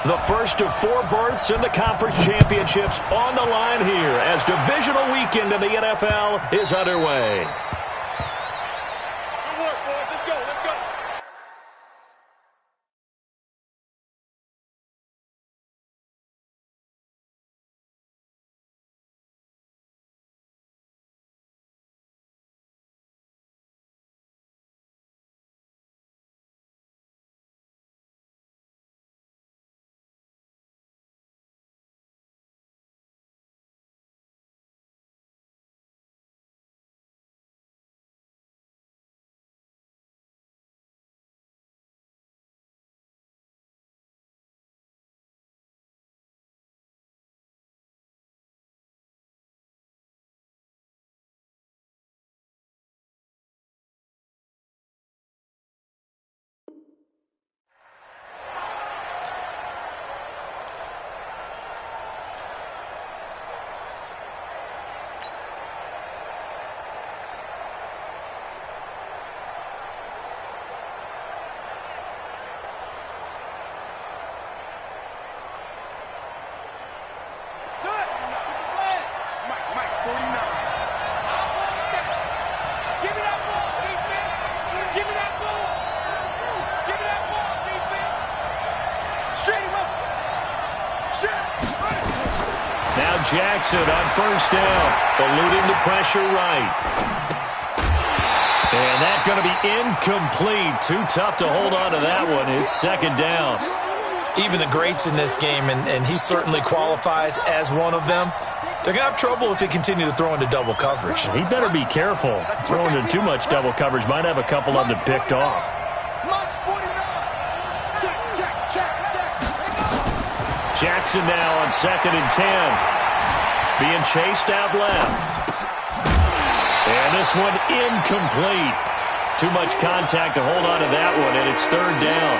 The first of 4 berths in the conference championships on the line here as divisional weekend in the NFL is underway. Good work, boys. Let's go. Let's go. Jackson on first down, eluding the pressure right. And that's going to be incomplete. Too tough to hold on to that one. It's second down. Even the greats in this game, and he certainly qualifies as one of them, they're going to have trouble if they continue to throw into double coverage. He better be careful. Throwing into too much double coverage might have a couple of them picked off. Jackson now on 2nd and 10. Being chased out left. And this one incomplete. Too much contact to hold on to that one, and it's 3rd down.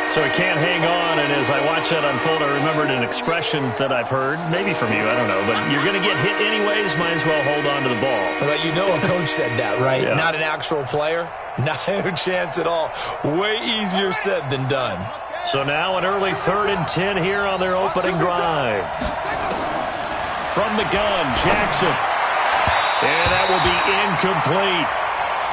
So he can't hang on, and as I watch that unfold, I remembered an expression that I've heard, maybe from you, I don't know, but you're going to get hit anyways, might as well hold on to the ball. But you know a coach said that, right? Yeah. Not an actual player. No chance at all. Way easier said than done. So now an early 3rd and 10 here on their opening drive. From the gun, Jackson. And that will be incomplete.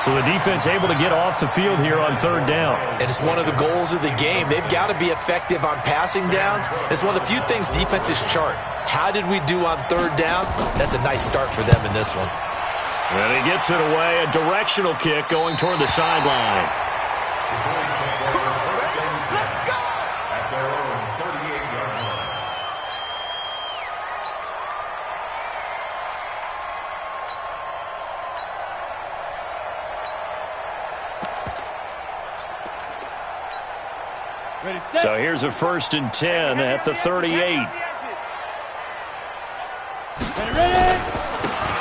So the defense able to get off the field here on 3rd down. And it's one of the goals of the game. They've got to be effective on passing downs. It's one of the few things defenses chart. How did we do on 3rd down? That's a nice start for them in this one. And he gets it away. A directional kick going toward the sideline. So here's a 1st and 10 at the 38.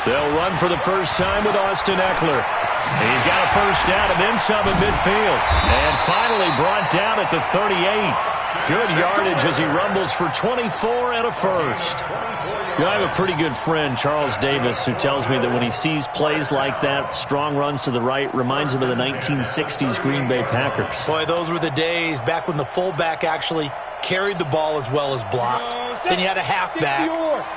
They'll run for the first time with Austin Eckler. He's got a first down and then some in midfield. And finally brought down at the 38. Good yardage as he rumbles for 24 and a first. You know, I have a pretty good friend, Charles Davis, who tells me that when he sees plays like that, strong runs to the right, reminds him of the 1960s Green Bay Packers. Boy, those were the days back when the fullback actually carried the ball as well as blocked. Then you had a halfback.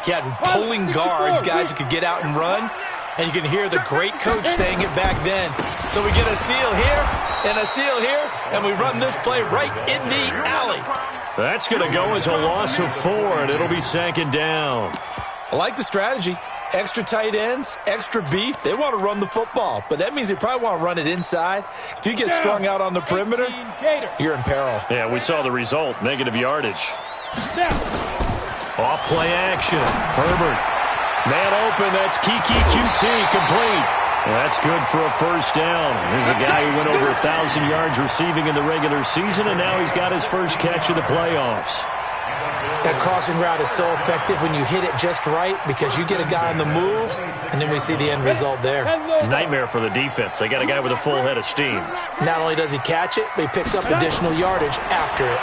You had pulling guards, guys who could get out and run. And you can hear the great coach saying it back then. So we get a seal here and a seal here, and we run this play right in the alley. That's going to go as a loss of 4, and it'll be 2nd down. I like the strategy. Extra tight ends, extra beef. They want to run the football, but that means they probably want to run it inside. If you get strung out on the perimeter, you're in peril. Yeah, we saw the result, negative yardage. Off play action. Herbert. Man open, that's Kiki QT, complete. That's good for a first down. Here's a guy who went over 1,000 yards receiving in the regular season, and now he's got his first catch of the playoffs. That crossing route is so effective when you hit it just right because you get a guy on the move, and then we see the end result there. It's a nightmare for the defense. They got a guy with a full head of steam. Not only does he catch it, but he picks up additional yardage after it.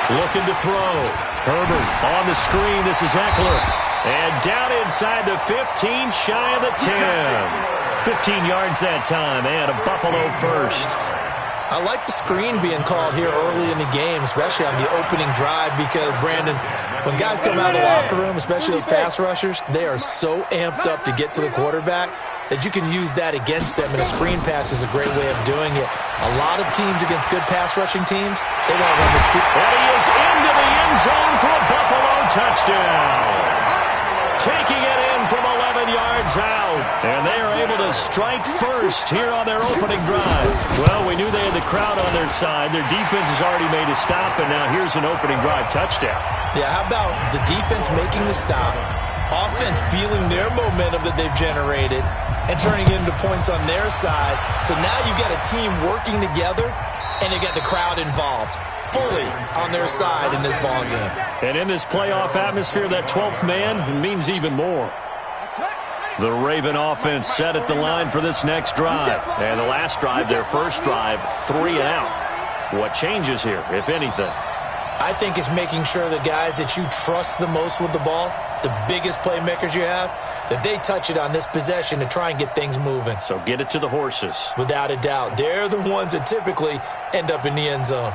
Looking to throw. Herbert on the screen. This is Eckler. And down inside the 15, shy of the 10. 15 yards that time, and a Buffalo first. I like the screen being called here early in the game, especially on the opening drive, because, Brandon, when guys come out of the locker room, especially those pass rushers, they are so amped up to get to the quarterback that you can use that against them, and a screen pass is a great way of doing it. A lot of teams against good pass rushing teams, they want to run the screen. And he is into the end zone for a Buffalo touchdown. Taking it in from 11 yards out. And they are able to strike first here on their opening drive. Well, we knew they had the crowd on their side. Their defense has already made a stop, and now here's an opening drive touchdown. Yeah, how about the defense making the stop, offense feeling their momentum that they've generated, and turning it into points on their side. So now you've got a team working together, and they got the crowd involved fully on their side in this ballgame. And in this playoff atmosphere, that 12th man means even more. The Raven offense set at the line for this next drive. And the last drive, their first drive, 3 and out. What changes here, if anything? I think it's making sure the guys that you trust the most with the ball, the biggest playmakers you have, that they touch it on this possession to try and get things moving. So get it to the horses. Without a doubt. They're the ones that typically end up in the end zone.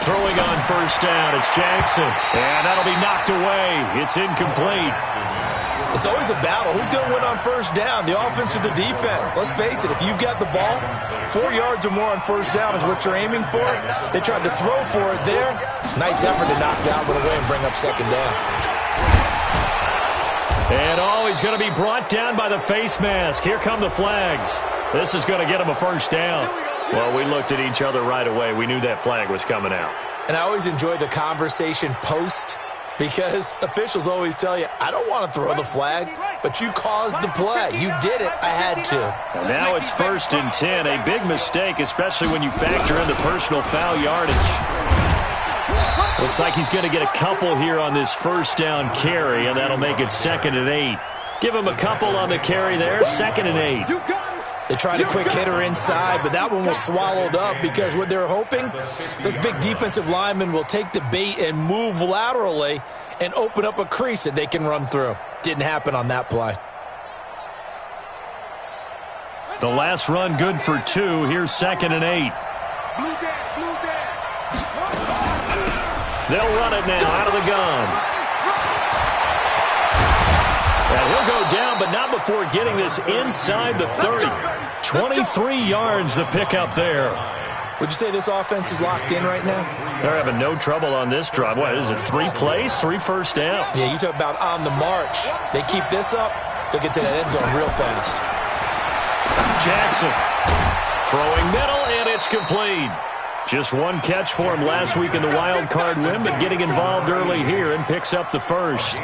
Throwing on first down, it's Jackson. And that'll be knocked away. It's incomplete. It's always a battle. Who's going to win on first down, the offense or the defense? Let's face it, if you've got the ball, 4 yards or more on first down is what you're aiming for. They tried to throw for it there. Nice effort to knock that one away and bring up second down. And he's going to be brought down by the face mask. Here come the flags. This is going to get him a first down. Well, we looked at each other right away. We knew that flag was coming out. And I always enjoy the conversation post, because officials always tell you, I don't want to throw the flag, but you caused the play. You did it. I had to. And now it's 1st and 10. A big mistake, especially when you factor in the personal foul yardage. Looks like he's going to get a couple here on this first down carry, and that'll make it 2nd and 8. Give him a couple on the carry there, 2nd and 8. They tried a quick hitter inside, but that one was swallowed up, because what they're hoping, those big defensive linemen will take the bait and move laterally and open up a crease that they can run through. Didn't happen on that play. The last run good for 2. Here's 2nd and 8. They'll run it now out of the gun. And he'll go down, but not before getting this inside the 30. 23 yards the pickup there. Would you say this offense is locked in right now? They're having no trouble on this drive. What is it, 3 plays, 3 first downs? Yeah, you talk about on the march. They keep this up, they'll get to that end zone real fast. Jackson throwing middle, and it's complete. Just one catch for him last week in the wild card win, but getting involved early here and picks up the first.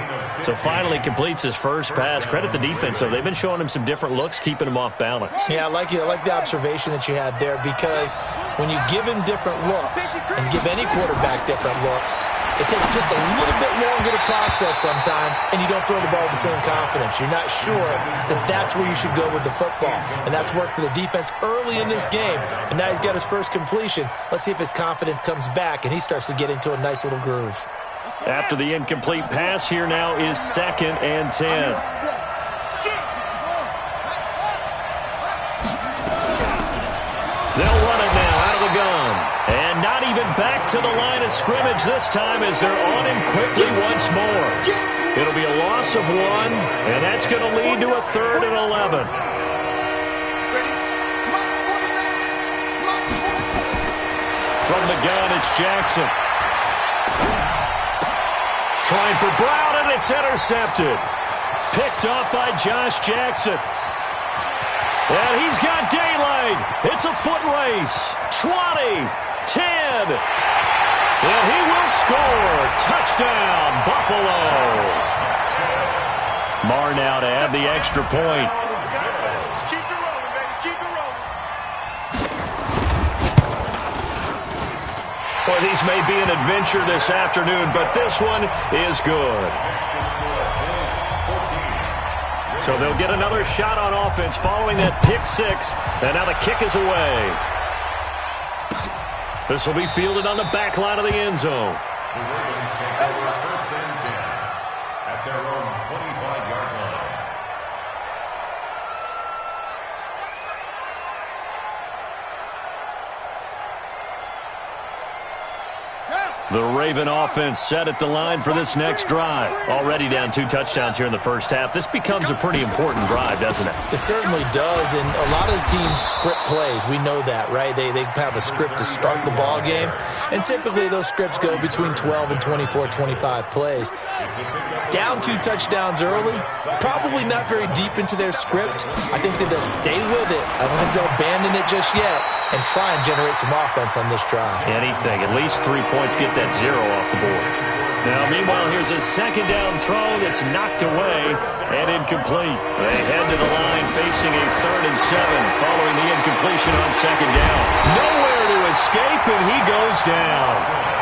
So finally completes his first pass. Credit the defense, though. They've been showing him some different looks, keeping him off balance. Yeah, I like the observation that you had there, because when you give him different looks and give any quarterback different looks, it takes just a little bit longer to process sometimes, and you don't throw the ball with the same confidence. You're not sure that that's where you should go with the football, and that's worked for the defense early in this game, and now he's got his first completion. Let's see if his confidence comes back, and he starts to get into a nice little groove. After the incomplete pass, here now is 2nd and 10. They'll run it now out of the gun. And not even back to the line of scrimmage this time, as they're on him quickly once more. It'll be a loss of 1, and that's going to lead to a 3rd and 11. From the gun, it's Jackson. Trying for Brown, and it's intercepted. Picked off by Josh Jackson. And he's got daylight. It's a foot race. 20, 10. And he will score. Touchdown, Buffalo. Marr now to add the extra point. Keep it rolling, baby. Keep it rolling. Boy, these may be an adventure this afternoon, but this one is good. So they'll get another shot on offense following that pick 6, and now the kick is away. This will be fielded on the back line of the end zone. The Ravens take over first and 10 at their own 25-yard line. The Raven offense set at the line for this next drive. Already down 2 touchdowns here in the first half. This becomes a pretty important drive, doesn't it? It certainly does, and a lot of the teams script plays. We know that, right? They have a script to start the ball game, and typically those scripts go between 12 and 24, 25 plays. Down 2 touchdowns early, probably not very deep into their script. I think that they'll stay with it. I don't think they'll abandon it just yet and try and generate some offense on this drive. Anything, at least 3 points, get that 0 off the board. Now, meanwhile, here's a second down throw that's knocked away and incomplete. They head to the line facing a 3rd and 7 following the incompletion on second down. Nowhere to escape, and he goes down.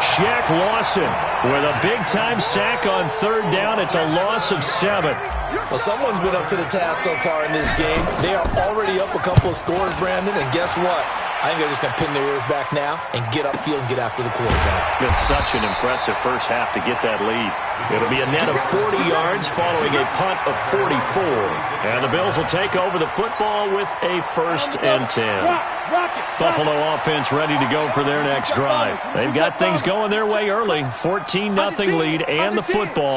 Shaq Lawson with a big-time sack on 3rd down. It's a loss of 7. Well, someone's been up to the task so far in this game. They are already up a couple of scores, Brandon, and guess what? I think they're just going to pin their ears back now and get upfield and get after the quarterback. Been such an impressive first half to get that lead. It'll be a net of 40 yards following a punt of 44. And the Bills will take over the football with a 1st and 10. Buffalo offense ready to go for their next drive. They've got things going their way early. 14-0 lead and the football.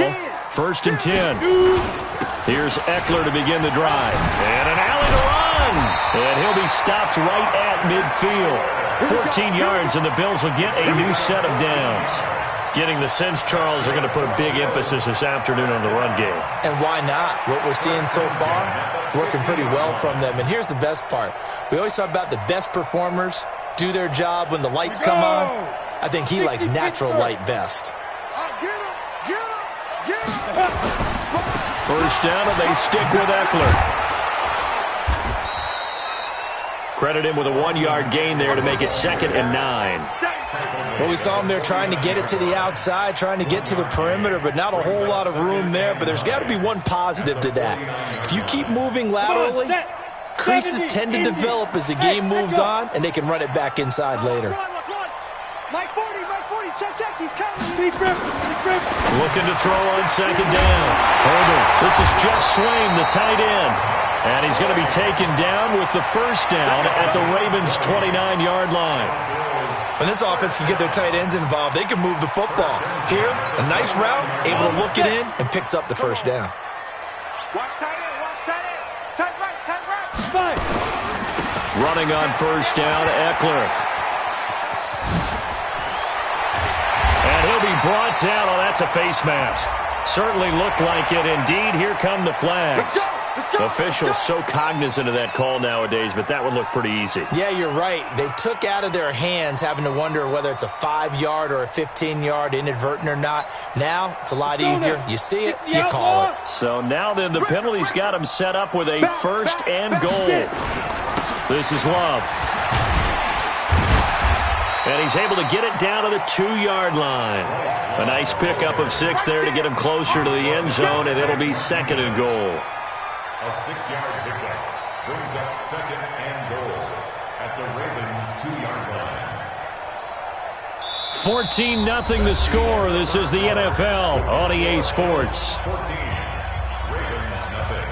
1st and 10. Here's Eckler to begin the drive. And an alley to run. And he'll be stopped right at midfield. 14 yards, and the Bills will get a new set of downs. Getting the sense, Charles, are going to put a big emphasis this afternoon on the run game. And why not? What we're seeing so far, it's working pretty well from them. And here's the best part. We always talk about the best performers do their job when the lights come on. I think he likes natural light best. First down, and they stick with Eckler. Credit him with a 1-yard gain there to make it 2nd and 9. Well, we saw him there trying to get it to the outside, trying to get to the perimeter, but not a whole lot of room there. But there's got to be one positive to that. If you keep moving laterally, creases tend to develop as the game moves on, and they can run it back inside later. Mike 40, check, he's coming. Deep grip. Looking to throw on 2nd down. Holder, this is Jeff Swain, the tight end. And he's going to be taken down with the 1st down at the Ravens' 29-yard line. When this offense can get their tight ends involved, they can move the football. Here, a nice route, able to look it in, and picks up the 1st down. Watch tight end. Tight right. Running on 1st down, Eckler. And he'll be brought down. Oh, that's a face mask. Certainly looked like it. Indeed, here come the flags. Officials so cognizant of that call nowadays, but that would look pretty easy. Yeah, you're right. They took out of their hands having to wonder whether it's a 5-yard or a 15-yard inadvertent or not. Now, it's a lot easier. You see it, you call it. So now then, the penalty's got them set up with a 1st and goal. This is Love. And he's able to get it down to the 2-yard line. A nice pickup of 6 there to get him closer to the end zone, and it'll be 2nd and goal. A 6-yard pickup brings up 2nd and goal at the Ravens' 2-yard line. 14-0 the score. This is the NFL on EA Sports. 14, Ravens nothing.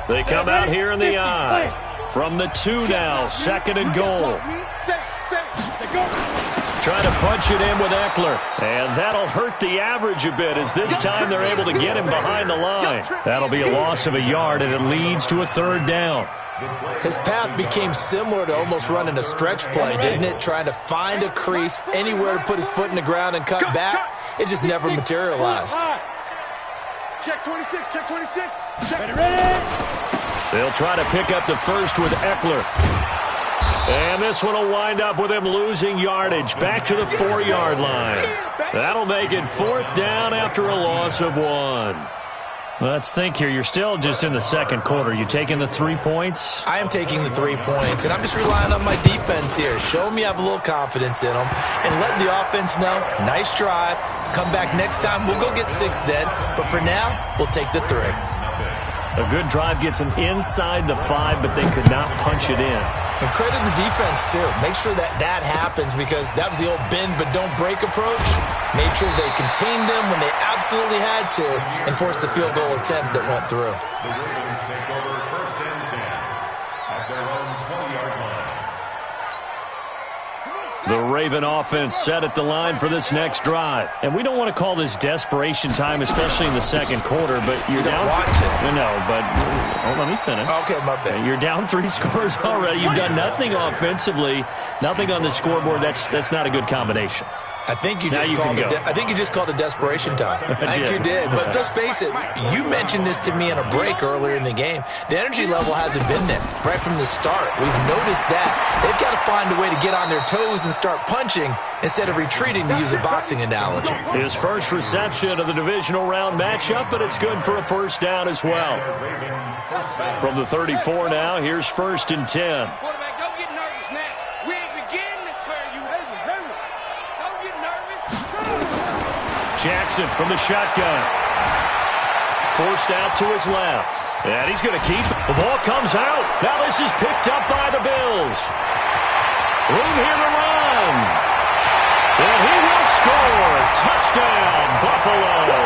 They come out here in the eye. From the 2 now, 2nd and goal. Trying to punch it in with Eckler. And that'll hurt the average a bit as this time they're able to get him behind the line. That'll be a loss of a yard, and it leads to a 3rd down. His path became similar to almost running a stretch play, didn't it? Trying to find a crease, anywhere to put his foot in the ground and cut back. It just never materialized. Check 26, check ready. They'll try to pick up the 1st with Eckler. And this one will wind up with him losing yardage back to the 4-yard line. That'll make it 4th down after a loss of 1. Let's think here. You're still just in the 2nd quarter. You taking the 3 points? I am taking the 3 points, and I'm just relying on my defense here. Show me I have a little confidence in them, and let the offense know, nice drive. Come back next time. We'll go get 6 then, but for now, we'll take the 3. A good drive gets them inside the 5, but they could not punch it in. And credit the defense, too. Make sure that happens because that was the old bend but don't break approach. Made sure they contained them when they absolutely had to and forced the field goal attempt that went through. The Ravens take over 1st and 10 at their own 20-yard line. The Raven offense set at the line for this next drive. And we don't want to call this desperation time, especially in the second quarter, but you're down. Don't want to. No, but let me finish. Okay, my bad. You're down 3 scores already. You've done nothing offensively, nothing on the scoreboard. That's not a good combination. I think you just called it desperation time. I think you did. But let's face it, you mentioned this to me in a break earlier in the game. The energy level hasn't been there right from the start. We've noticed that. They've got to find a way to get on their toes and start punching instead of retreating, to use a boxing analogy. His first reception of the divisional round matchup, but it's good for a first down as well. From the 34 now, here's 1st and 10. Quarterback, don't get nervous now. We ain't beginning to tear you. Don't get nervous. Jackson from the shotgun. Forced out to his left. And he's going to keep it. The ball comes out. Now this is picked up by the Bills. Room here to run. And he will score. Touchdown, Buffalo.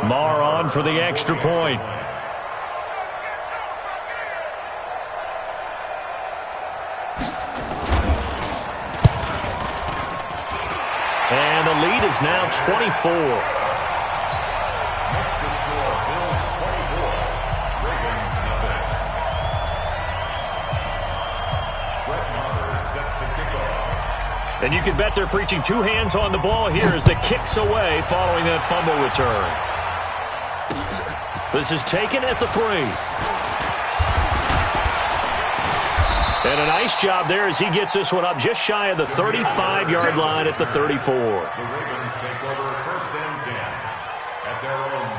Marr on for the extra point. And the lead is now 24. Next to score, Bills 24, Ravens nothing. Brett Maher is set to kick off. And you can bet they're preaching 2 hands on the ball here as the kick's away following that fumble return. This is taken at the 3. And a nice job there as he gets this one up just shy of the 35-yard line at the 34. The Ravens take over 1st and 10 at their own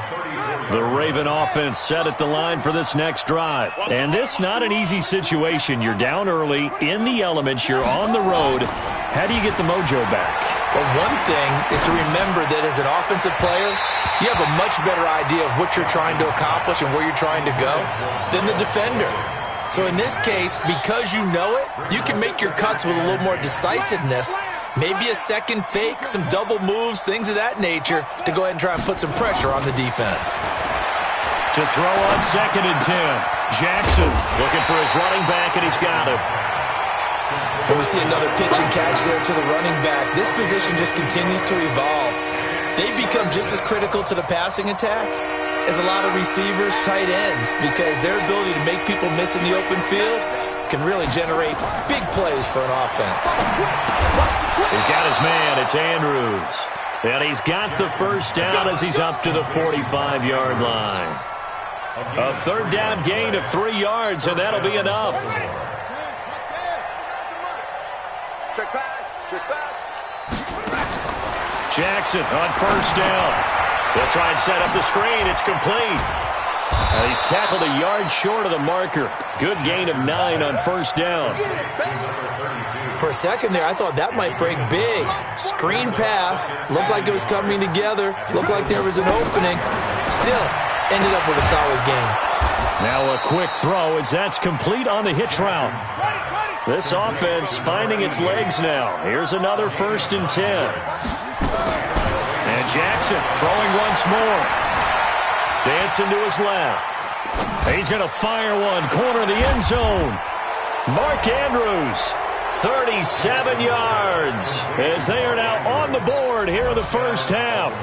34. The Raven offense set at the line for this next drive. And this not an easy situation. You're down early, in the elements, you're on the road. How do you get the mojo back? Well, one thing is to remember that as an offensive player, you have a much better idea of what you're trying to accomplish and where you're trying to go than the defender. So in this case, because you know it, you can make your cuts with a little more decisiveness, maybe a second fake, some double moves, things of that nature, to go ahead and try and put some pressure on the defense. To throw on 2nd and 10. Jackson looking for his running back, and he's got it. And we see another pitch and catch there to the running back. This position just continues to evolve. They become just as critical to the passing attack as a lot of receivers, tight ends, because their ability to make people miss in the open field can really generate big plays for an offense. He's got his man. It's Andrews. And he's got the first down as he's up to the 45-yard line. A 3rd down gain of 3 yards, and that'll be enough. Check pass. Jackson on 1st down. They'll try and set up the screen. It's complete. He's tackled a yard short of the marker. Good gain of 9 on 1st down. For a second there, I thought that might break big. Screen pass. Looked like it was coming together. Looked like there was an opening. Still, ended up with a solid gain. Now a quick throw as that's complete on the hitch route. This offense finding its legs now. Here's another 1st and 10. And Jackson throwing once more. Dancing to his left. He's going to fire one. Corner of the end zone. Mark Andrews, 37 yards as they are now on the board here in the first half.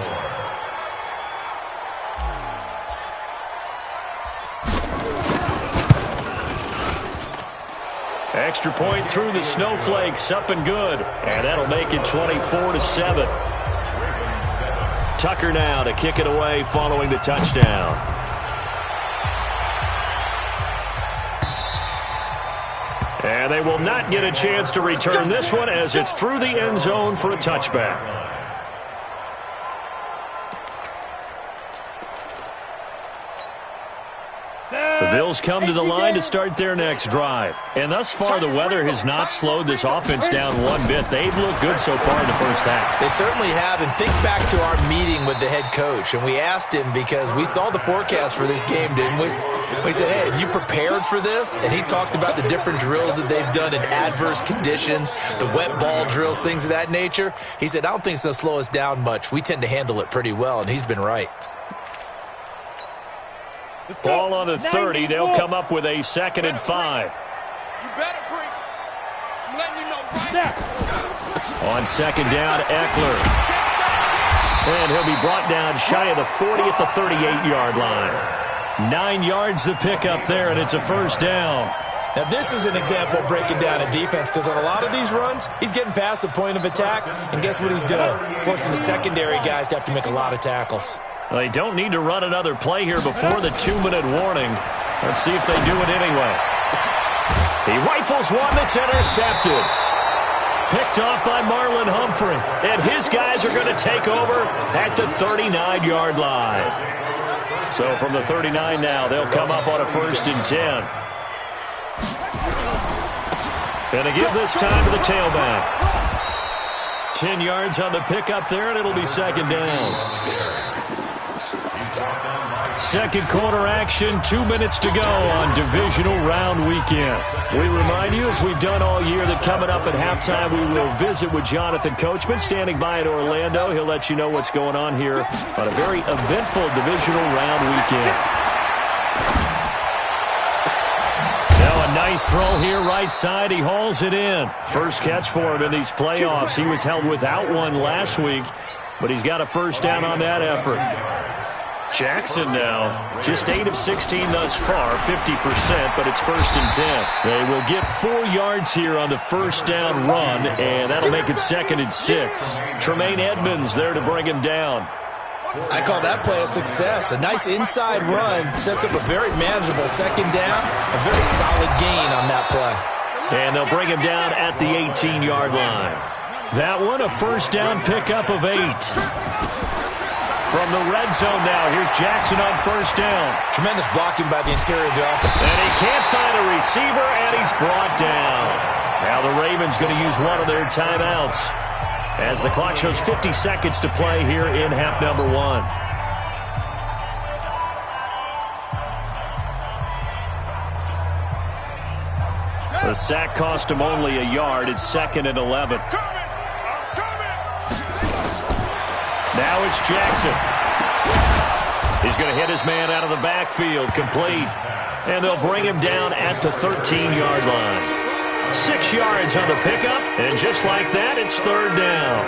Extra point through the snowflakes, up and good. And that'll make it 24-7. Tucker now to kick it away following the touchdown. And they will not get a chance to return this one as it's through the end zone for a touchback. The Bills Bills come to the line to start their next drive. And thus far, the weather has not slowed this offense down one bit. They've looked good so far in the first half. They certainly have. And think back to our meeting with the head coach. And we asked him, because we saw the forecast for this game, didn't we? We said, hey, have you prepared for this? And he talked about the different drills that they've done in adverse conditions, the wet ball drills, things of that nature. He said, I don't think it's going to slow us down much. We tend to handle it pretty well, and he's been right. Ball on the 30. They'll come up with a 2nd and 5. You better bring. I'm letting you know right now. On 2nd down, Eckler. And he'll be brought down shy of the 40 at the 38-yard line. 9 yards the pickup there, and it's a 1st down. Now, this is an example of breaking down a defense, because on a lot of these runs, he's getting past the point of attack, and guess what he's doing? Forcing the secondary guys to have to make a lot of tackles. They don't need to run another play here before the 2-minute warning. Let's see if they do it anyway. He rifles one that's intercepted. Picked off by Marlon Humphrey. And his guys are going to take over at the 39-yard line. So from the 39 now, they'll come up on a 1st and 10. Going to give this time to the tailback. 10 yards on the pickup there, and it'll be 2nd down. Second quarter action, 2 minutes to go on divisional round weekend. We remind you, as we've done all year, that coming up at halftime, we will visit with Jonathan Coachman, standing by in Orlando. He'll let you know what's going on here on a very eventful divisional round weekend. Now a nice throw here, right side. He hauls it in. First catch for him in these playoffs. He was held without one last week, but he's got a 1st down on that effort. Jackson now, just 8 of 16 thus far, 50%, but it's 1st and 10. They will get 4 yards here on the 1st down run, and that'll make it 2nd and 6. Tremaine Edmonds there to bring him down. I call that play a success. A nice inside run sets up a very manageable 2nd down, a very solid gain on that play. And they'll bring him down at the 18-yard line. That one, a 1st down pickup of 8. From the red zone now, here's Jackson on 1st down. Tremendous blocking by the interior of the offense. And he can't find a receiver, and he's brought down. Now the Ravens going to use one of their timeouts as the clock shows 50 seconds to play here in half number 1. The sack cost him only a yard. It's 2nd and 11. Now it's Jackson. He's going to hit his man out of the backfield, complete. And they'll bring him down at the 13-yard line. 6 yards on the pickup, and just like that, it's 3rd down.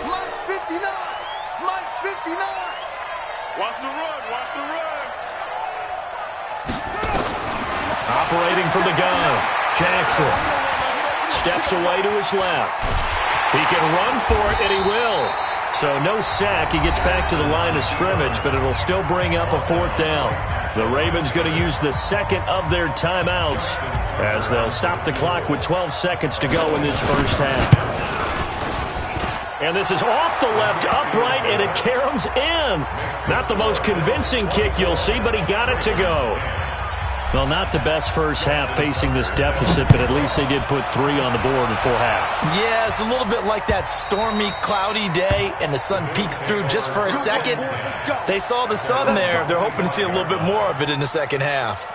Mike's 59. Mike's 59. Watch the run. Watch the run. Operating from the gun. Jackson steps away to his left. He can run for it, and he will. So no sack. He gets back to the line of scrimmage, but it'll still bring up a 4th down. The Ravens going to use the 2nd of their timeouts as they'll stop the clock with 12 seconds to go in this 1st half. And this is off the left upright, and it caroms in. Not the most convincing kick you'll see, but he got it to go. Well, not the best first half facing this deficit, but at least they did put 3 on the board before half. Yeah, it's a little bit like that stormy, cloudy day, and the sun peeks through just for a second. They saw the sun there. They're hoping to see a little bit more of it in the 2nd half.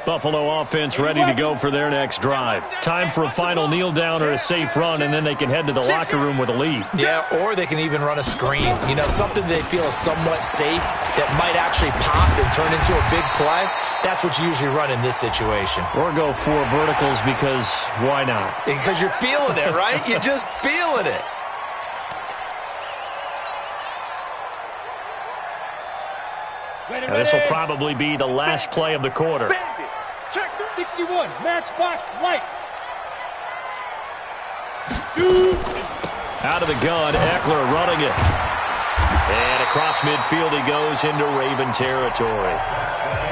Buffalo offense ready to go for their next drive. Time for a final kneel down or a safe run, and then they can head to the locker room with a lead. Yeah, or they can even run a screen. You know, something they feel is somewhat safe that might actually pop and turn into a big play. That's what you usually run in this situation. Or go 4 verticals, because why not? Because you're feeling it, right? You're just feeling it. And this will probably be the last play of the quarter. Check the 61. Matchbox lights. Out of the gun, Eckler running it. And across midfield he goes into Raven territory.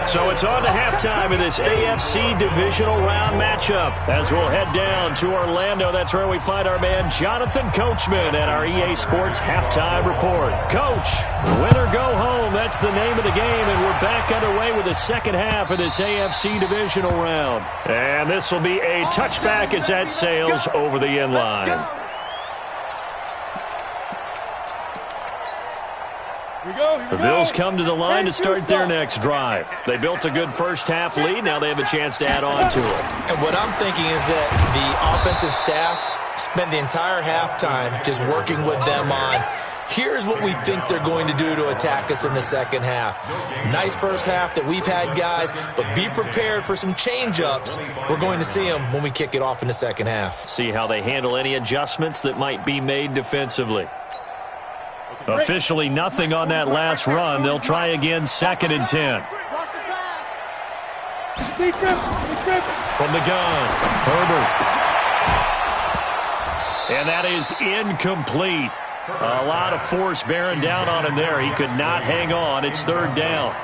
So it's on to halftime of this AFC divisional round matchup as we'll head down to Orlando. That's where we find our man Jonathan Coachman at our EA Sports halftime report. Coach, win or go home, that's the name of the game, and we're back underway with the second half of this AFC divisional round. And this will be a touchback as that sails over the end line. The Bills come to the line to start their next drive. They built a good first-half lead. Now they have a chance to add on to it. And what I'm thinking is that the offensive staff spent the entire halftime just working with them on, here's what we think they're going to do to attack us in the second half. Nice first half that we've had, guys, but be prepared for some change-ups. We're going to see them when we kick it off in the second half. See how they handle any adjustments that might be made defensively. Officially nothing on that last run. They'll try again, 2nd and 10. From the gun, Herbert. And that is incomplete. A lot of force bearing down on him there. He could not hang on. It's 3rd down.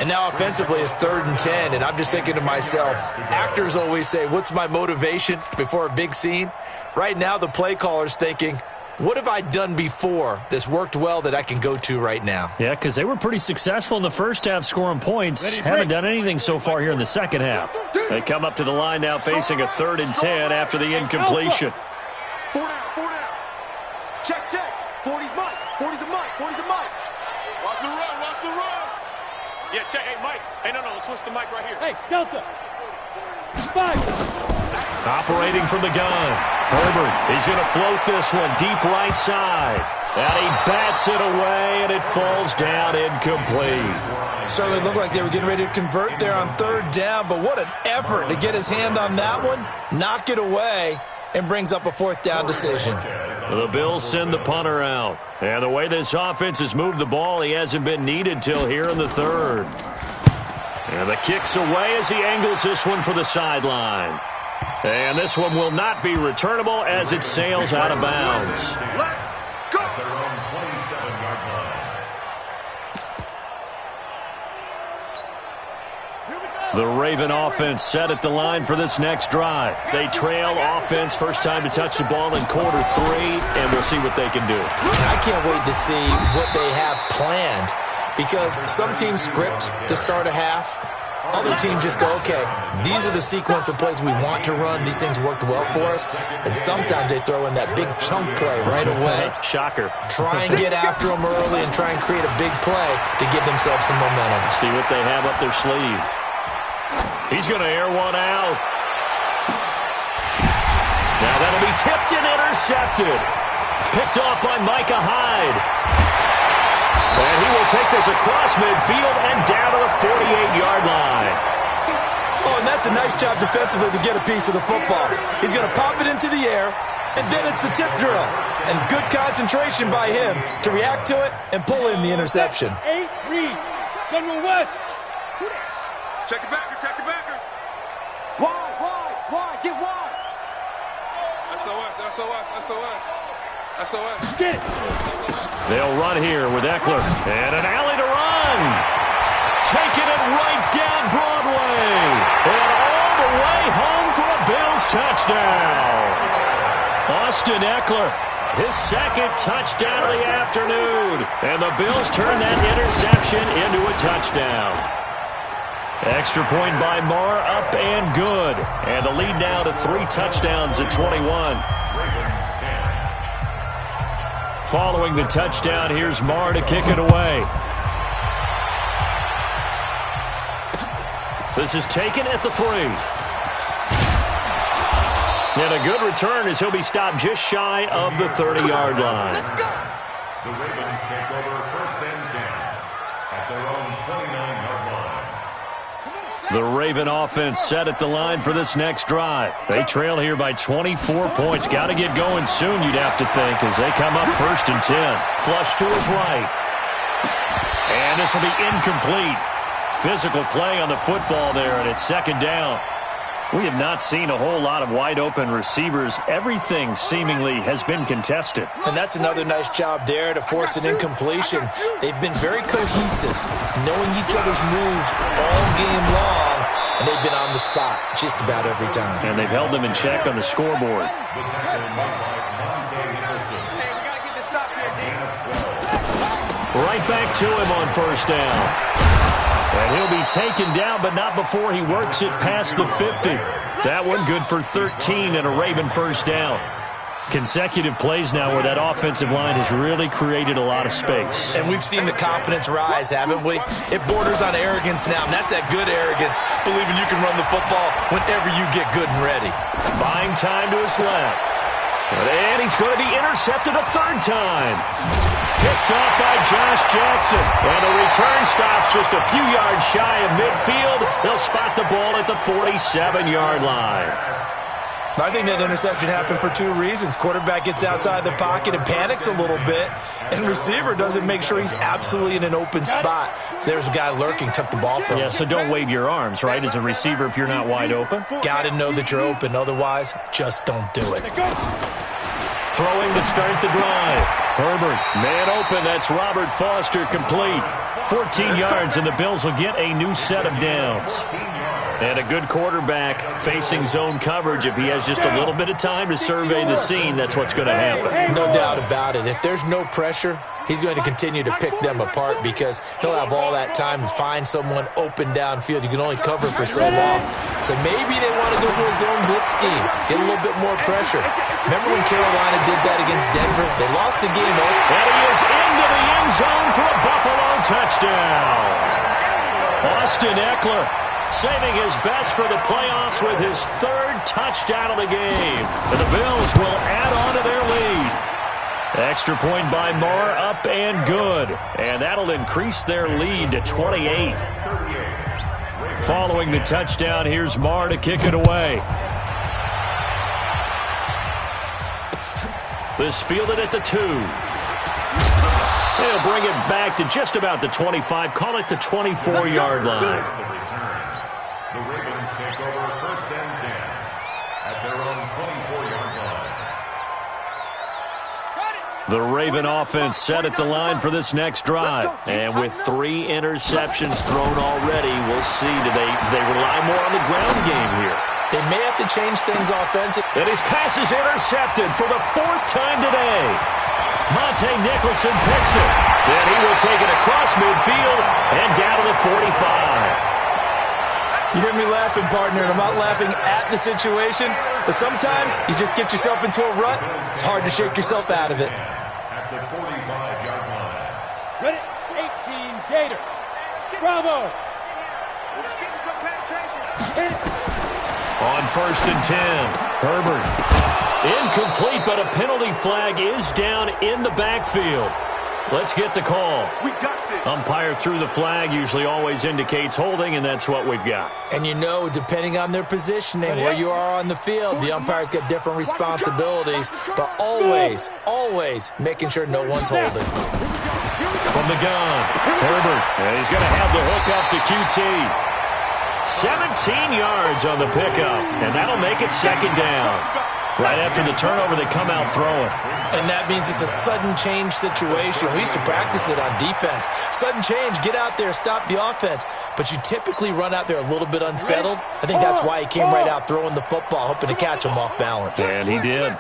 And now offensively it's 3rd and 10, and I'm just thinking to myself, actors always say, what's my motivation before a big scene? Right now the play caller's thinking, what have I done before that's worked well that I can go to right now? Yeah, because they were pretty successful in the first half scoring points. Haven't done anything so far here in the second half. They come up to the line now facing a 3rd and 10 after the incompletion. 4 down. Check. 40's Mike. 40's the Mike. Watch the run. Yeah, check. Hey, Mike. Hey, no, let's switch the mic right here. Hey, Delta. 5. Operating from the gun. Herbert, he's going to float this one deep right side. And he bats it away, and it falls down incomplete. Certainly looked like they were getting ready to convert there on 3rd down, but what an effort to get his hand on that one, knock it away, and brings up a 4th down decision. The Bills send the punter out. And the way this offense has moved the ball, he hasn't been needed till here in the 3rd. And the kick's away as he angles this one for the sideline. And this one will not be returnable as it sails out of bounds. Let's go. At their own 27-yard line. The Raven offense set at the line for this next drive. They trail offense, first time to touch the ball in quarter 3, and we'll see what they can do. I can't wait to see what they have planned, because some teams script to start a half. Other teams just go, okay, these are the sequence of plays we want to run. These things worked well for us. And sometimes they throw in that big chunk play right away. Shocker. Try and get after them early and try and create a big play to give themselves some momentum. See what they have up their sleeve. He's going to air one out. Now that'll be tipped and intercepted. Picked off by Micah Hyde. And he will take this across midfield and down to the 48-yard line. Oh, and that's a nice job defensively to get a piece of the football. He's going to pop it into the air, and then it's the tip drill. And good concentration by him to react to it and pull in the interception. 8, read. General West. Check the backer. Wide. Get wide. SOS. Get it. They'll run here with Eckler. And an alley to run. Taking it right down Broadway. And all the way home for a Bills touchdown. Austin Eckler, his 2nd touchdown of the afternoon. And the Bills turn that interception into a touchdown. Extra point by Marr, up and good. And the lead now to 3 touchdowns at 21. Following the touchdown, here's Marr to kick it away. This is taken at the 3. And a good return as he'll be stopped just shy of the 30-yard line. The Ravens take over 1st and 10 at their own 29-yard line. The Raven offense set at the line for this next drive. They trail here by 24 points. Got to get going soon, you'd have to think, as they come up 1st and 10. Flush to his right. And this will be incomplete. Physical play on the football there, and it's 2nd down. We have not seen a whole lot of wide-open receivers. Everything seemingly has been contested. And that's another nice job there to force an incompletion. They've been very cohesive, knowing each other's moves all game long, and they've been on the spot just about every time. And they've held them in check on the scoreboard. Right back to him on first down. And he'll be taken down, but not before he works it past the 50. That one good for 13 and a Raven first down. Consecutive plays now where that offensive line has really created a lot of space. And we've seen the confidence rise, haven't we? It borders on arrogance now, and that's that good arrogance, believing you can run the football whenever you get good and ready. Buying time to his left. And he's going to be intercepted a third time. Picked off by Josh Jackson. And the return stops just a few yards shy of midfield. They'll spot the ball at the 47-yard line. I think that interception happened for two reasons. Quarterback gets outside the pocket and panics a little bit, and receiver doesn't make sure he's absolutely in an open spot. So there's a guy lurking, took the ball from him. Yeah, so don't wave your arms, right, as a receiver if you're not wide open. Got to know that you're open. Otherwise, just don't do it. Throwing to start the drive. Herbert, man open. That's Robert Foster, complete. 14 yards, and the Bills will get a new set of downs. And a good quarterback facing zone coverage. If he has just a little bit of time to survey the scene, that's what's going to happen. No doubt about it. If there's no pressure, he's going to continue to pick them apart because he'll have all that time to find someone open downfield. You can only cover for so long. So maybe they want to go to a zone blitz scheme, get a little bit more pressure. Remember when Carolina did that against Denver? They lost the game. And he is into the end zone for a Buffalo touchdown. Austin Eckler saving his best for the playoffs with his third touchdown of the game. And the Bills will add on to their lead. Extra point by Marr, up and good. And that'll increase their lead to 28. Following the touchdown, here's Marr to kick it away. This fielded at the 2. They'll bring it back to just about the 25. Call it the 24-yard line. The Ravens take over first and 10 at their own 24-yard line. The Raven offense set at the line for this next drive. And with 3 interceptions thrown already, we'll see. Do they rely more on the ground game here? They may have to change things offensively. And his pass is intercepted for the 4th time today. Monte Nicholson picks it. Then he will take it across midfield and down to the 45. You hear me laughing, partner, and I'm not laughing at the situation, but sometimes you just get yourself into a rut. It's hard to shake yourself out of it. At the 45-yard line. Ready, 18, Gator. Bravo. On first and 10, Herbert. Incomplete, but a penalty flag is down in the backfield. Let's get the call. We got this. Umpire threw the flag, usually always indicates holding, and that's what we've got. And you know, depending on their positioning, where you are on the field, the umpire's got different responsibilities, but always, always making sure no one's holding. From the gun, Herbert, and he's going to have the hook up to QT. 17 yards on the pickup, and that'll make it second down. Right after the turnover, they come out throwing. And that means it's a sudden change situation. We used to practice it on defense. Sudden change, get out there, stop the offense. But you typically run out there a little bit unsettled. I think that's why he came right out throwing the football, hoping to catch him off balance. And he did.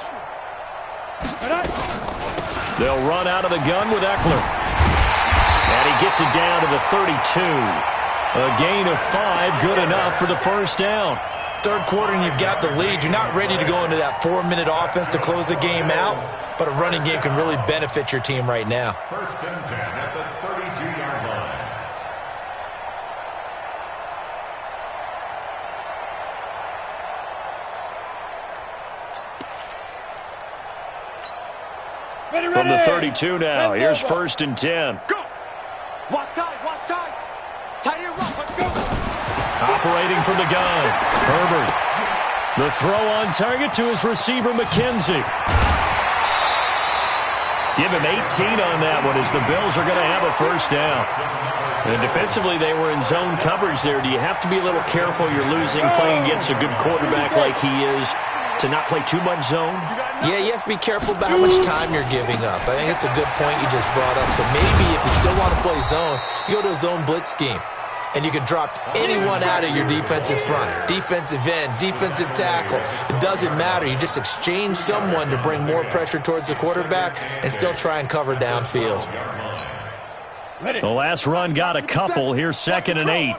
They'll run out of the gun with Eckler. And he gets it down to the 32. A gain of 5, good enough for the first down. Third quarter and you've got the lead. You're not ready to go into that 4-minute offense to close the game out, but a running game can really benefit your team right now. First and 10 at the 32-yard line. From the 32 now, here's first and 10. Go. Watch time, watch time. Tight end rough, let's go. Operating from the gun, Herbert. The throw on target to his receiver, McKenzie. Give him 18 on that one as the Bills are going to have a first down. And defensively, they were in zone coverage there. Do you have to be a little careful? You're losing playing against a good quarterback like he is to not play too much zone? Yeah, you have to be careful about how much time you're giving up. I think it's a good point you just brought up. So maybe if you still want to play zone, you go to a zone blitz scheme. And you can drop anyone out of your defensive front. Defensive end, defensive tackle. It doesn't matter. You just exchange someone to bring more pressure towards the quarterback and still try and cover downfield. The last run got a couple. Here's 2nd and 8.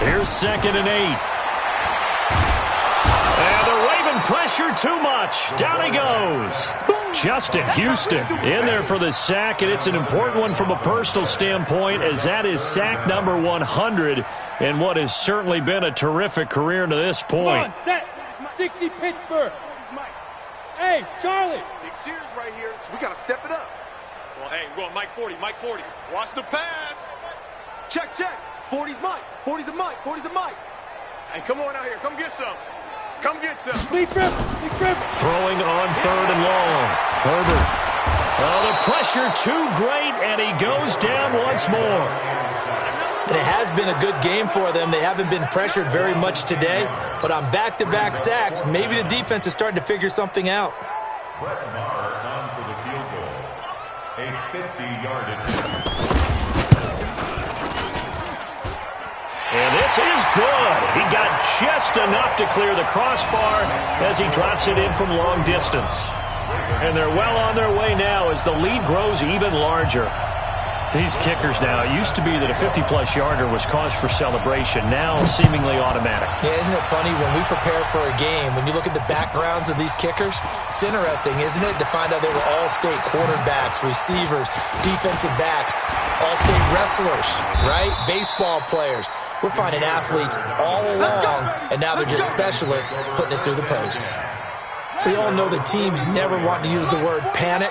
Here's 2nd and 8. And the Raven pressure too much. Down he goes. Justin Houston in there for the sack, and it's an important one from a personal standpoint as that is sack number 100 in what has certainly been a terrific career to this point. Come on, set. 60 Pittsburgh. Hey, Charlie. Big Sears right here. So we got to step it up. Well, hey, we're going Mike 40, Mike 40. Watch the pass. Check, check. 40's Mike. 40's a Mike. 40's a Mike. Hey, come on out here. Come get some. Come get some. Lead grip. Throwing on 3rd and long. Herbert. Oh, the pressure too great, and he goes down once more. And it has been a good game for them. They haven't been pressured very much today, but on back-to-back sacks, maybe the defense is starting to figure something out. Brett Maher on for the field goal. A 50-yard attempt. And this is good. He got just enough to clear the crossbar as he drops it in from long distance. And they're well on their way now as the lead grows even larger. These kickers now, it used to be that a 50-plus yarder was cause for celebration, now seemingly automatic. Yeah, isn't it funny when we prepare for a game, when you look at the backgrounds of these kickers, it's interesting, isn't it, to find out they were all-state quarterbacks, receivers, defensive backs, all-state wrestlers, right? Baseball players. We're finding athletes all along, and now they're just specialists putting it through the posts. We all know the teams never want to use the word panic,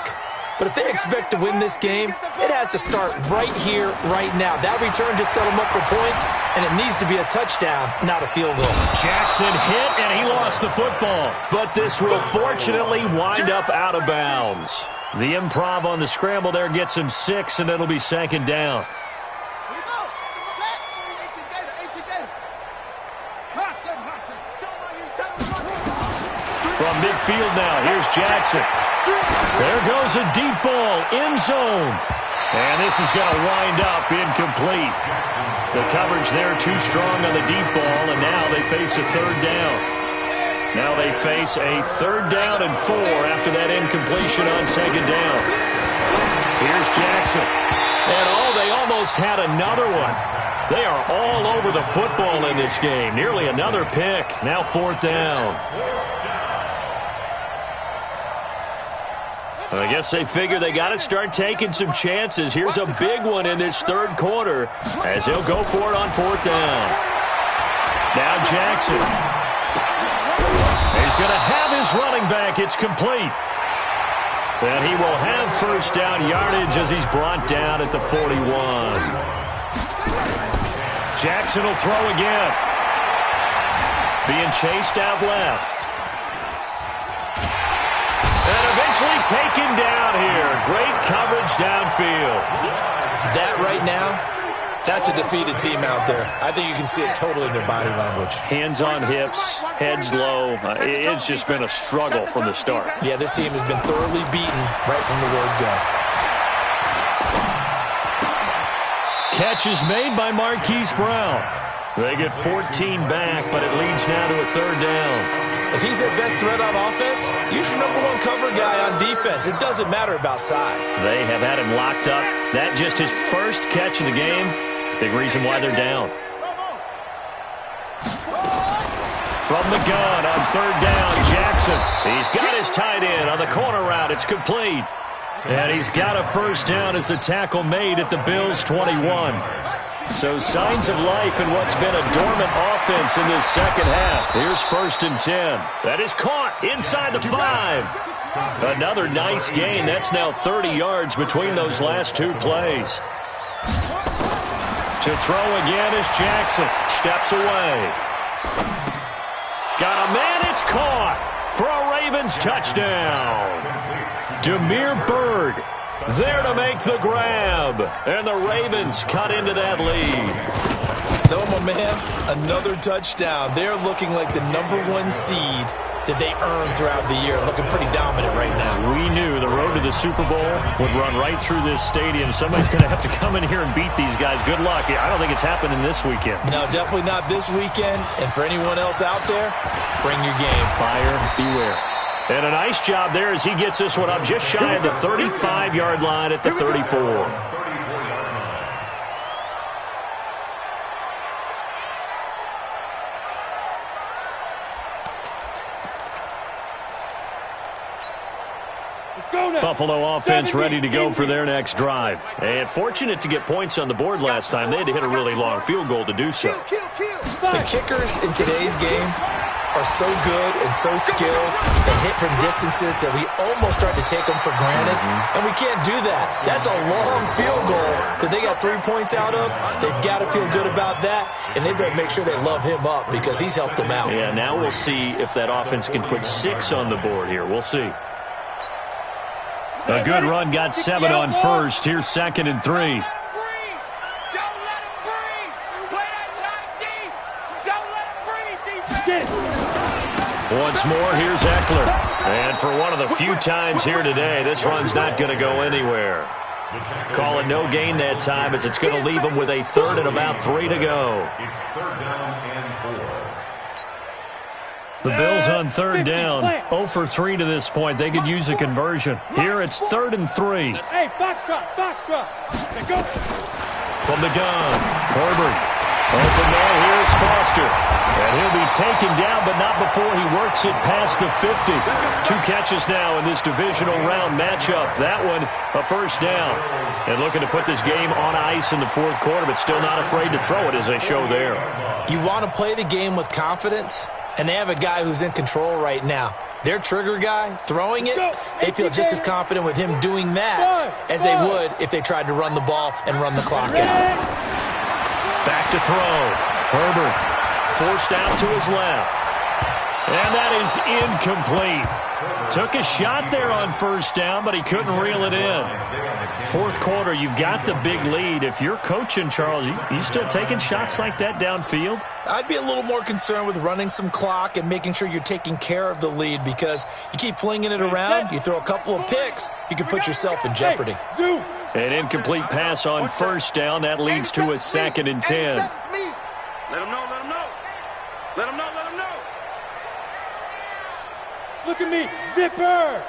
but if they expect to win this game, it has to start right here, right now. That return just set them up for points, and it needs to be a touchdown, not a field goal. Jackson hit, and he lost the football. But this will fortunately wind up out of bounds. The improv on the scramble there gets him 6, and it'll be 2nd down. From midfield now, here's Jackson. There goes a deep ball, end zone. And this is going to wind up incomplete. The coverage there too strong on the deep ball, and now they face a 3rd down. Now they face a 3rd down and 4 after that incompletion on 2nd down. Here's Jackson. And they almost had another one. They are all over the football in this game. Nearly another pick. Now 4th down. I guess they figure they got to start taking some chances. Here's a big one in this 3rd quarter as he'll go for it on 4th down. Now Jackson. He's going to have his running back. It's complete. And he will have 1st down yardage as he's brought down at the 41. Jackson will throw again. Being chased out left. And eventually taken down here. Great coverage downfield. That right now, that's a defeated team out there. I think you can see it totally in their body language. Hands on hips, heads low. It's just been a struggle from the start. Yeah, this team has been thoroughly beaten right from the word go. Catch is made by Marquise Brown. They get 14 back, but it leads now to a 3rd down. If he's their best threat on offense, use your #1 cover guy on defense. It doesn't matter about size. They have had him locked up. That just his first catch of the game. Big reason why they're down. From the gun on 3rd down, Jackson. He's got his tight end on the corner route. It's complete. And he's got a 1st down as the tackle made at the Bills' 21. So signs of life in what's been a dormant offense in this 2nd half. Here's 1st and 10. That is caught inside the 5. Another nice gain. That's now 30 yards between those last 2 plays. To throw again is Jackson. Steps away. Got a man. It's caught for a Ravens touchdown. Demir Bird there to make the grab. And the Ravens cut into that lead. So, my man, another touchdown. They're looking like the #1 seed that they earned throughout the year. Looking pretty dominant right now. We knew the road to the Super Bowl would run right through this stadium. Somebody's going to have to come in here and beat these guys. Good luck. I don't think it's happening this weekend. No, definitely not this weekend. And for anyone else out there, bring your game. Buyer beware. And a nice job there as he gets this one up just shy of the 35-yard line at the 34. Buffalo offense ready to go for their next drive. And fortunate to get points on the board last time. They had to hit a really long field goal to do so. The kickers in today's game are so good and so skilled and hit from distances that we almost start to take them for granted. And we can't do that. That's a long field goal that they got 3 points out of. They've got to feel good about that, and they better make sure they love him up because he's helped them out. Yeah, now we'll see if that offense can put 6 on the board here. We'll see. A good run got 7 on first. Here's 2nd and 3. Once more, here's Eckler. And for one of the few times here today, this run's not going to go anywhere. Call it no gain that time as it's going to leave him with a 3rd and about 3 to go. It's 3rd down and 4. The Bills on 3rd down. 0 for 3 to this point. They could use a conversion. Here it's 3rd and 3. Hey, foxtrot. Go. From the gun, Herbert. Open there, here's Foster. And he'll be taken down, but not before he works it past the 50. 2 catches now in this divisional round matchup. That one, a 1st down. And looking to put this game on ice in the 4th quarter, but still not afraid to throw it as they show there. You want to play the game with confidence? And they have a guy who's in control right now. Their trigger guy, throwing it, they feel just as confident with him doing that as they would if they tried to run the ball and run the clock out. Back to throw. Herbert forced out to his left. And that is incomplete. Took a shot there on 1st down, but he couldn't reel it in. 4th quarter, you've got the big lead. If you're coaching, Charles, you still taking shots like that downfield? I'd be a little more concerned with running some clock and making sure you're taking care of the lead because you keep flinging it around, you throw a couple of picks, you can put yourself in jeopardy. An incomplete pass on 1st down. That leads to a 2nd and 10. Let him know. Look at me, zipper.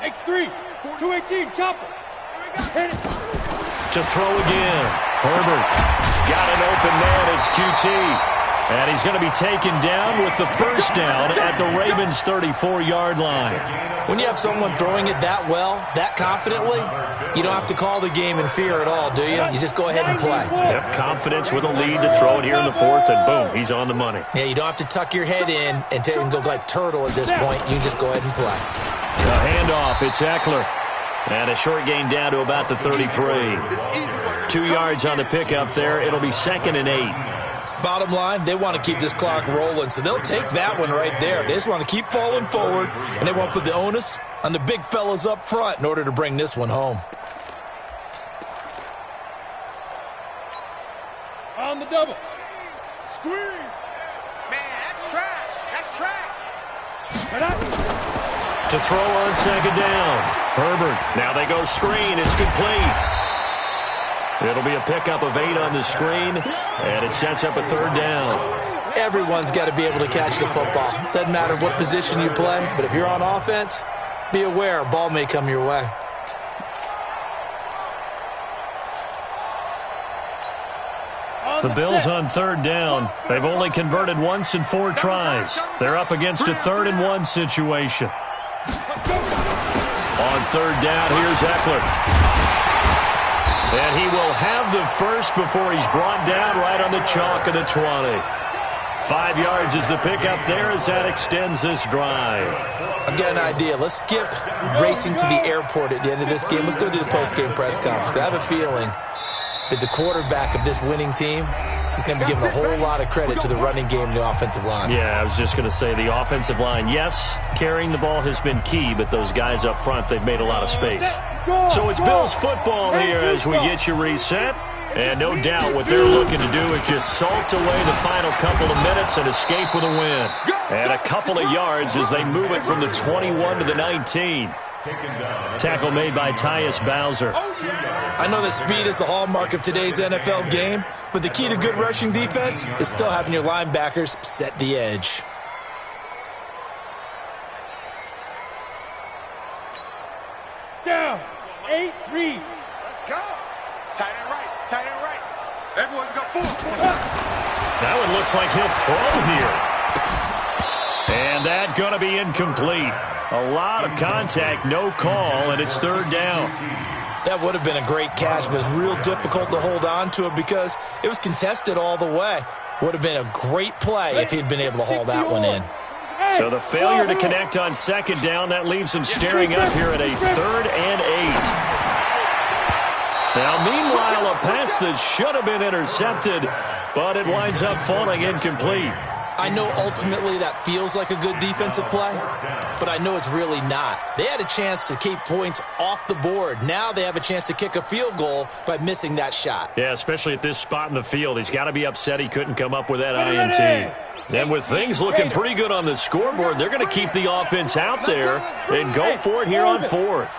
X3, 218, chopper. Hit it. To throw again. Herbert got an open man. It's QT. And he's going to be taken down with the 1st down at the Ravens' 34-yard line. When you have someone throwing it that well, that confidently, you don't have to call the game in fear at all, do you? You just go ahead and play. Yep, confidence with a lead to throw it here in the 4th, and boom, he's on the money. Yeah, you don't have to tuck your head in and go like turtle at this point. You just go ahead and play. A handoff, it's Eckler. And a short gain down to about the 33. 2 yards on the pickup there. It'll be 2nd and 8. Bottom line, they want to keep this clock rolling, so they'll take that one right there. They just want to keep falling forward, and they want to put the onus on the big fellas up front in order to bring this one home. On the double. Squeeze. Man, that's trash. To throw on 2nd down. Herbert. Now they go screen. It's complete. It'll be a pickup of 8 on the screen, and it sets up a 3rd down. Everyone's got to be able to catch the football. Doesn't matter what position you play, but if you're on offense, be aware a ball may come your way. The Bills on 3rd down. They've only converted once in 4 tries. They're up against a 3rd and 1 situation. On 3rd down, here's Eckler. And he will have the 1st before he's brought down right on the chalk of the 20. 5 yards is the pickup there as that extends this drive. I've got an idea. Let's skip racing to the airport at the end of this game. Let's go to the post-game press conference. I have a feeling that the quarterback of this winning team he's going to be giving a whole lot of credit to the running game and the offensive line. Yeah, I was just going to say the offensive line, yes, carrying the ball has been key, but those guys up front, they've made a lot of space. So it's Bills football here as we get you reset. And no doubt what they're looking to do is just salt away the final couple of minutes and escape with a win. And a couple of yards as they move it from the 21 to the 19. Tackle made by Tyus Bowser. I know that speed is the hallmark of today's NFL game, but the key to good rushing defense is still having your linebackers set the edge. Down. 8, read. Let's go. Tight end right. Tight end right. Everyone got 4. That one looks like he'll throw here. And that going to be incomplete. A lot of contact, no call, and it's third down. That would have been a great catch, but it's real difficult to hold on to it because it was contested all the way. Would have been a great play if he'd been able to haul that one in. So the failure to connect on second down, that leaves him staring up here at a 3rd and 8. Now, meanwhile, a pass that should have been intercepted, but it winds up falling incomplete. I know ultimately that feels like a good defensive play, but I know it's really not. They had a chance to keep points off the board. Now they have a chance to kick a field goal by missing that shot. Yeah, especially at this spot in the field. He's got to be upset he couldn't come up with that INT. And with things looking pretty good on the scoreboard, they're going to keep the offense out there and go for it here on 4th.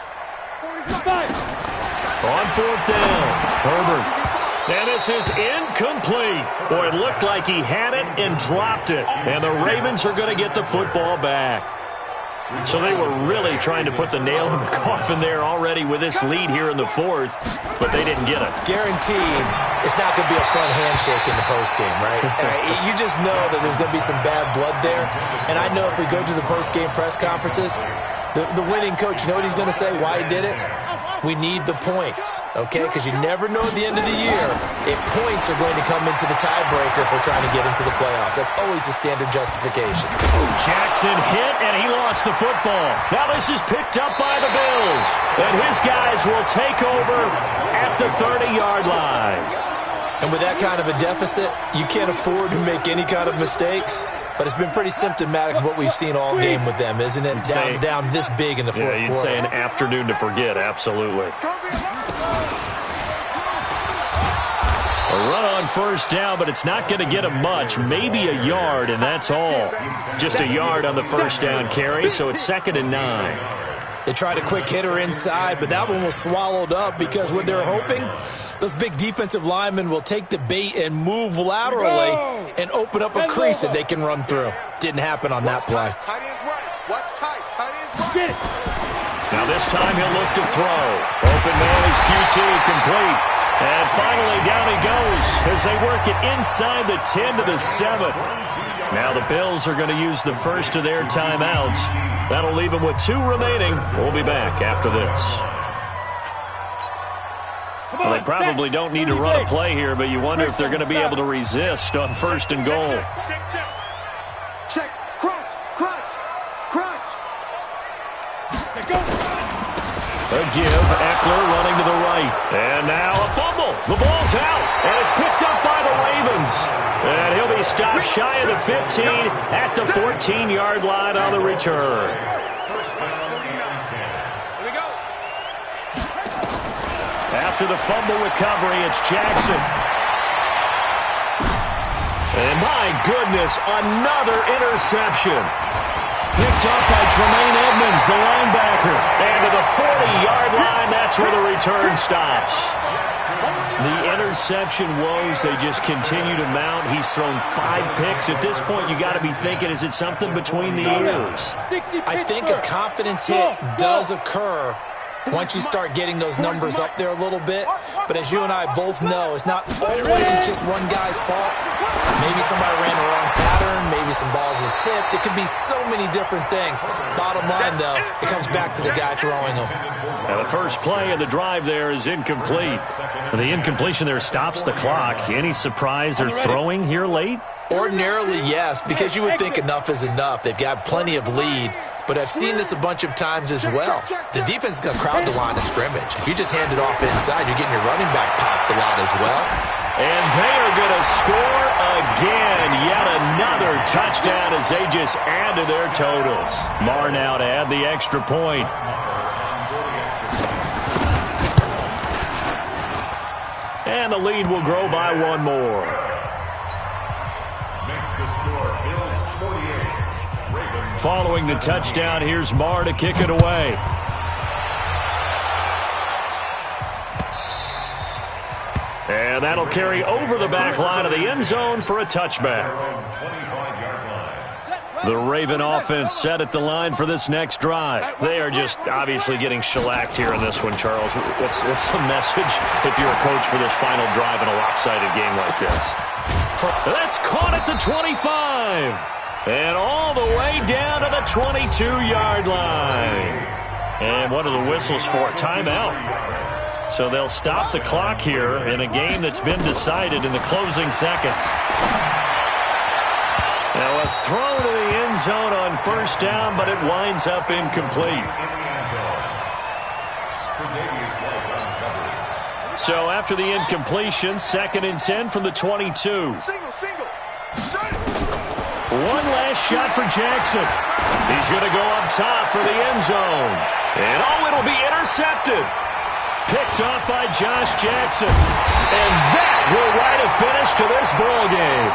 On 4th down, Herbert. And this is incomplete. Boy, it looked like he had it and dropped it. And the Ravens are going to get the football back. So they were really trying to put the nail in the coffin there already with this lead here in the 4th, but they didn't get it. Guaranteed it's not going to be a fun handshake in the postgame, right? You just know that there's going to be some bad blood there. And I know if we go to the postgame press conferences, the winning coach, you know what he's going to say, why he did it? We need the points, okay? Because you never know at the end of the year if points are going to come into the tiebreaker if we're trying to get into the playoffs. That's always the standard justification. Jackson hit, and he lost the football. Now this is picked up by the Bills. And his guys will take over at the 30-yard line. And with that kind of a deficit, you can't afford to make any kind of mistakes. But it's been pretty symptomatic of what we've seen all game with them, isn't it? Down this big in the fourth quarter. Yeah, you'd say an afternoon to forget, absolutely. A run on first down, but it's not going to get him much. Maybe a yard, and that's all. Just a yard on the first down carry, so it's 2nd and 9. They tried a quick hitter inside, but that one was swallowed up because what they're hoping, those big defensive linemen will take the bait and move laterally and open up a crease that they can run through. Didn't happen on that play. Tight end's right. Watch tight. Tight end's right. Now this time he'll look to throw. Open man is QT, complete. And finally down he goes as they work it inside the 10 to the 7. Now the Bills are going to use the first of their timeouts. That'll leave them with 2 remaining. We'll be back after this. Well, they probably don't need to run a play here, but you wonder if they're going to be able to resist on 1st and goal. Check. Crunch. Crunch. Crunch. A give. Eckler running to the right. And now a fumble. The ball's out. And it's picked up by the Ravens. And he'll be stopped shy of the 15 at the 14-yard line on the return. After the fumble recovery, it's Jackson. And my goodness, another interception. Picked up by Tremaine Edmonds, the linebacker. And to the 40-yard line, that's where the return stops. The interception woes, they just continue to mount. He's thrown 5 picks. At this point, you got to be thinking, is it something between the ears? I think a confidence hit does occur once you start getting those numbers up there a little bit. But as you and I both know, it's not always just one guy's fault. Maybe somebody ran the wrong pattern. Maybe some balls were tipped. It could be so many different things. Bottom line, though, it comes back to the guy throwing them. Now the first play of the drive there is incomplete. The incompletion there stops the clock. Any surprise they're throwing here late? Ordinarily, yes, because you would think enough is enough. They've got plenty of lead. But I've seen this a bunch of times as well. The defense is going to crowd the line of scrimmage. If you just hand it off inside, you're getting your running back popped a lot as well. And they are going to score again. Yet another touchdown as they just add to their totals. Marr now to add the extra point. And the lead will grow by one more. Makes the score Bills 48. Ravens. Following the touchdown, here's Marr to kick it away. And that'll carry over the back line of the end zone for a touchback. The Raven offense set at the line for this next drive. They are just obviously getting shellacked here in this one, Charles. What's the message if you're a coach for this final drive in a lopsided game like this? That's caught at the 25. And all the way down to the 22-yard line. And what are the whistles for? Timeout. So they'll stop the clock here in a game that's been decided in the closing seconds. Now a throw to the end zone on first down, but it winds up incomplete. So after the incompletion, 2nd and 10 from the 22. Single. One last shot for Jackson. He's going to go up top for the end zone. And it'll be intercepted. Picked off by Josh Jackson. And that will write a finish to this ball game.